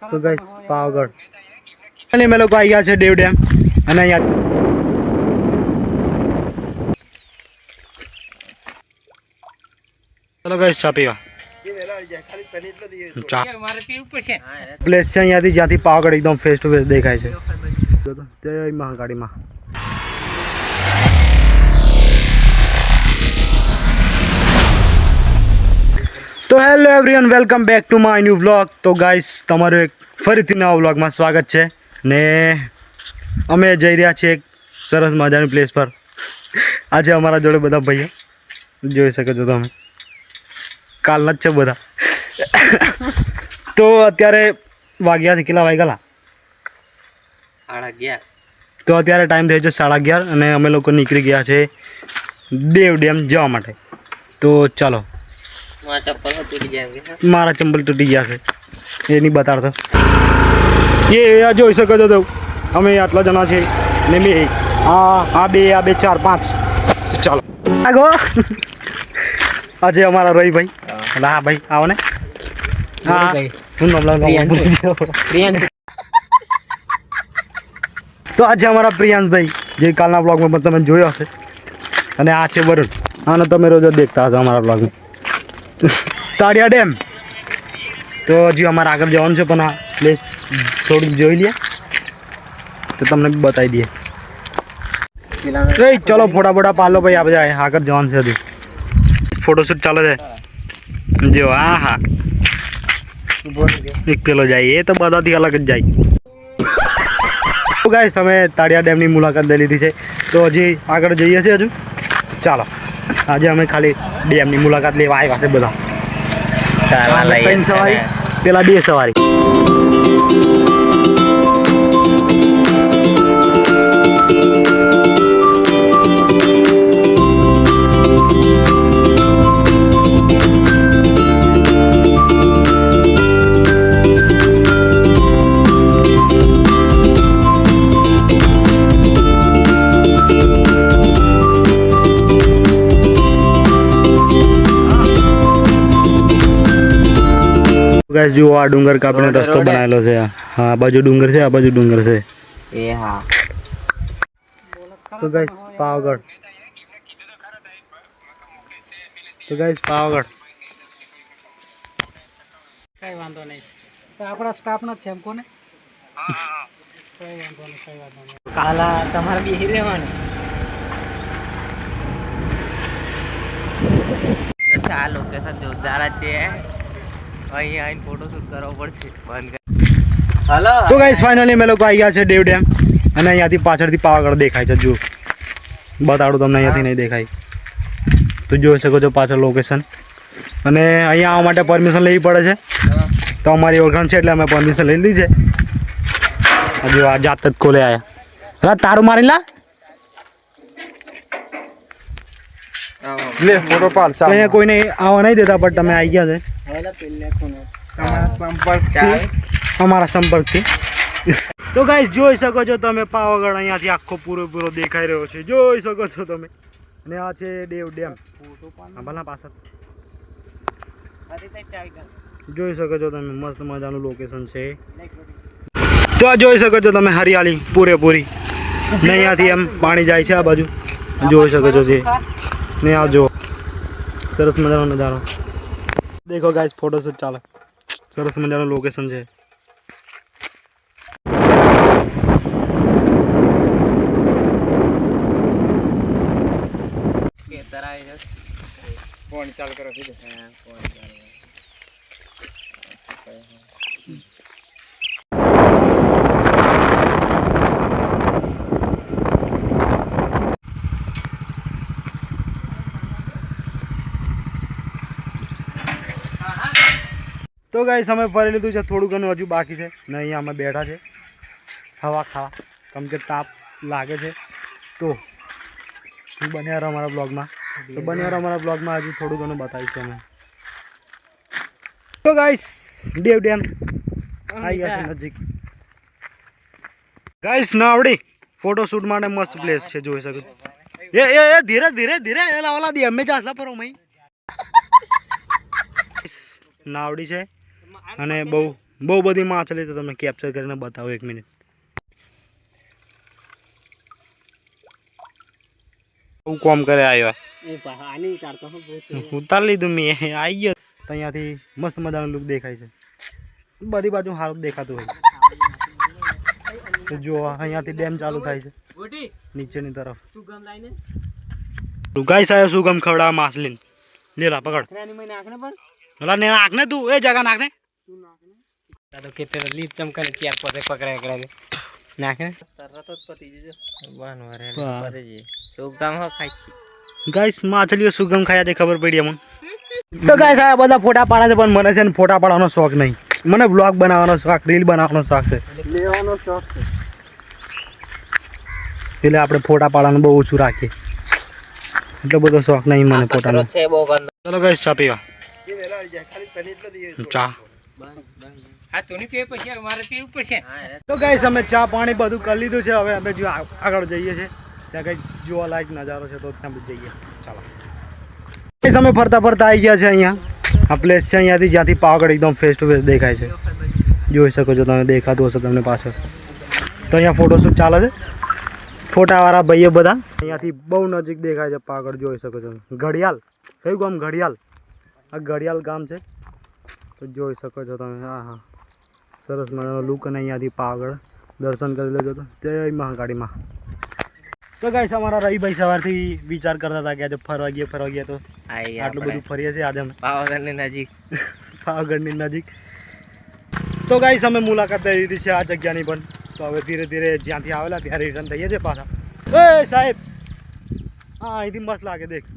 તો ગાઈસ પાવાગઢ અને અમે લોકો આવી ગયા છે દેવ ડેમ અને અહીંયા ચલો ગાઈસ ચા પીવા પ્લેસ છે અહીંયાથી જ્યાંથી પાવાગઢ એકદમ ફેસ ટુ ફેસ દેખાય છે જય મહાકાળીમાં. તો hello everyone, welcome back to my new vlog. તો ગાઈસ તમારું એક ફરીથી નવા વ્લોગમાં સ્વાગત છે ને અમે જઈ રહ્યા છીએ એક સરસ મજાની પ્લેસ પર. આજે અમારા જોડે બધા ભાઈઓ જોઈ શકો છો તમે, કાલના જ છે બધા. તો અત્યારે વાગ્યા છે કેટલા વાગ્યા? 11:30. તો અત્યારે ટાઈમ થયો છે 11:30 અને અમે લોકો નીકળી ગયા છે દેવ ડેમ જવા માટે. તો ચાલો. મારા ચંપલ તૂટી ગયા છે એ નહીં બતાડતો. એ જોઈ શકો છો તો અમે આટલા જણા છે ને મેં આ બે 4 5. ચાલો આગો. આજે અમારા રવિભાઈ. હા ભાઈ આવો ને. હા તો આજે અમારા પ્રિયાંશભાઈ જે કાલના બ્લોગમાં પણ તમે જોયો હશે અને આ છે વરુણ. આનો તમે રોજ જ દેખતા હશો અમારા બ્લોગમાં. તાળિયા ડેમ. તો હજી અમારે આગળ જવાનું છે પણ આ પ્લેસ થોડુંક જોઈ લઈએ તો તમને બતાવી દઈએ. ચલો ફોટા પાલો ભાઈ આપણે આગળ જવાનું છે હજી. ફોટોશૂટ ચાલે છે જો. હા હા એક પેલો જાય એ તો બધાથી અલગ જ જાય. તો ગાઈસ તમે તાળિયા ડેમની મુલાકાત લઈ લીધી છે તો હજી આગળ જઈએ છીએ હજુ. ચાલો આજે અમે ખાલી ડેમની મુલાકાત લેવા આવ્યા છે બધા. 3 સવારી પેલા 2 સવારી. ગાઈસ જો આ ડુંગર કાપીને રસ્તો બનાવેલો છે. હા આ બાજુ ડુંગર છે, આ બાજુ ડુંગર છે. એ હા. તો ગાઈસ પાવાગઢ. તો ગાઈસ પાવાગઢ કઈ વાંધો નહીં, આપણા સ્ટાફના જ છે એમ કોને. કઈ વાંધો નહીં. કાલા તમારે બેહી રહેવાનું. આ લોકેશન જોરદાર જ છે. અહીં આવીને ફોટોશૂટ કરવો પડશે. હલો. તો ગાઈસ ફાઇનલી અમે લોકો આવી ગયા છે દેવ ડેમ અને અહીંયાથી પાછળથી પાવાગઢ દેખાય છે. જો બતાડું તમને, અહીંયાથી નહીં દેખાય તો જોઈ શકો છો પાછળ લોકેશન. અને અહીંયા આવવા માટે પરમિશન લેવી પડે છે તો અમારી ઓળખાણ છે એટલે અમે પરમિશન લઈ લીધી છે. હજુ આ જાત જ ખોલે આવ્યા. તારું મારી લા લે ફોટો પાડ. અહીંયા કોઈને આવવા નહીં દેતા પણ તમે આવી ગયા છે અમારા સંપર્કથી. તો ગાઈસ જોઈ શકો છો તમે પાવાગઢ અહીંયાથી આખો પૂરો દેખાઈ રહ્યો છે. જોઈ શકો છો તમે. અને આ છે દેવ ડેમ. ભલા પાછળ જોઈ શકો છો તમે, મસ્ત મજાનું લોકેશન છે. તો આ જોઈ શકો છો તમે હરિયાળી પૂરેપૂરી ને અહીંયાથી એમ પાણી જાય છે આ બાજુ જોઈ શકો છો જે. ને આ જો સરસ મજાનો નજારો દેખો ગાઈસ. ફોટોશૂટ ચાલે. સરસ મજાનું લોકેશન છે. ફોન ચાલુ કરો. તો ગાઈસ અમે ફરી લીધું છે, થોડું ઘણું હજુ બાકી છે ને અહીંયા અમે બેઠા છે હવા ખાવા, કેમ કે તાપ લાગે છે. તો બન્યા રહો અમારા બ્લોગમાં. તો બન્યા રહો અમારા બ્લોગમાં, હજુ થોડું ઘણું બતાવીશું અમે. તો ગાઈસ દેવ ડેમ આવી ગયા છે નજીક. ગાઈસ નાવડી ફોટોશૂટ માટે મસ્ત પ્લેસ છે, જોઈ શકો. એ ધીરે ધીરે ધીરે એલા ઓલા દી અમે જાસલા પર નાવડી છે અને બહુ બહુ બધી માછલી તો તમે કેપ્ચર કરીને બતાવો 1 મિનિટ. હું કોમ કરે આવ્યો આની કાઢતો હું બહુ ઉતાર લીધું મેં આવી ગયો તો અહીંયાથી મસ્ત મજાનો લુક દેખાય છે બધી બાજુ સારું દેખાતું હોય તો જો અહીંયાથી ડેમ ચાલુ થાય છે ગોટી નીચેની તરફ સુગમ લાઈને ગાઈસ આયો સુગમ ખવડાવવા માછલીને લેલા પકડ રાની મહિને આંખને પર ઓલા ને નાખ ને તું એ જગા નાખ ને તું નાખને તો કે તે લીપ ચમકાને ચેર પર પકડાય એકડા નાખ ને તરત જ પતી જજો વાન વારે પરે જે સુગમ હો ખાઈ ગાઈસ માછલીઓ સુગમ ખાયા તે ખબર પડી અમને તો ગાઈસ આ બધા ફોટા પાડે છે પણ મને છે ને ફોટા પાડવાનો શોખ નહીં મને વ્લોગ બનાવવાનો શોખ રીલ બનાવવાનો શોખ છે લેવાનો શોખ છે એટલે આપણે ફોટા પાડવાનું બહુ ઓછું રાખીએ એટલો બધો શોખ નહીં મને ફોટાનો છે બહુ ગંદો ચલો ગાઈસ ચા પીવા ચા હા તો ની પીએ પછી મારે પીવું પડશે તો ગાઈસ અમે ચા પાણી બધું કરી લીધું છે હવે અમે જો આગળ જઈએ છીએ ત્યાં કંઈક જોવા લાયક નજારો છે તો ત્યાં બી જઈએ ચાલો ગાઈસ અમે ફરતા ફરતા આવી ગયા છે અહીંયા આ પ્લેસ છે અહીંયાથી જ્યાંથી પાવાગઢ એકદમ ફેસ ટુ ફેસ દેખાય છે જોઈ શકો છો તમે દેખાતું હશે તમને પાછળ તો અહીંયા ફોટોશૂટ ચાલે છે ફોટાવાળા ભાઈઓ બધા અહીંયાથી બહુ નજીક દેખાય છે પાવાગઢ જોઈ શકો છો ઘડિયાળ કયું ગામ ઘડિયાળ આ ઘડિયાળ ગામ છે તો જોઈ શકો છો તમે હા હા સરસ મજાનો લુક અને અહીંયાથી પાવાગઢ દર્શન કરી લેજો તો જય મહાકાળીમાં તો ગાઈસ અમારા રવિભાઈ સવારથી વિચાર કરતા હતા કે આજે ફરવા ગયા તો આટલું બધું ફરીએ છીએ આજે અમે પાવાગઢની નજીક પાવાગઢની નજીક તો ગાઈસ અમે મુલાકાત લઈ લીધી છે આ જગ્યાની પણ તો હવે ધીરે ધીરે જ્યાંથી આવેલા ત્યાં રિટર્ન થઈએ છીએ પાછા એ સાહેબ હા અહીંથી મસ્ત લાગે દેખ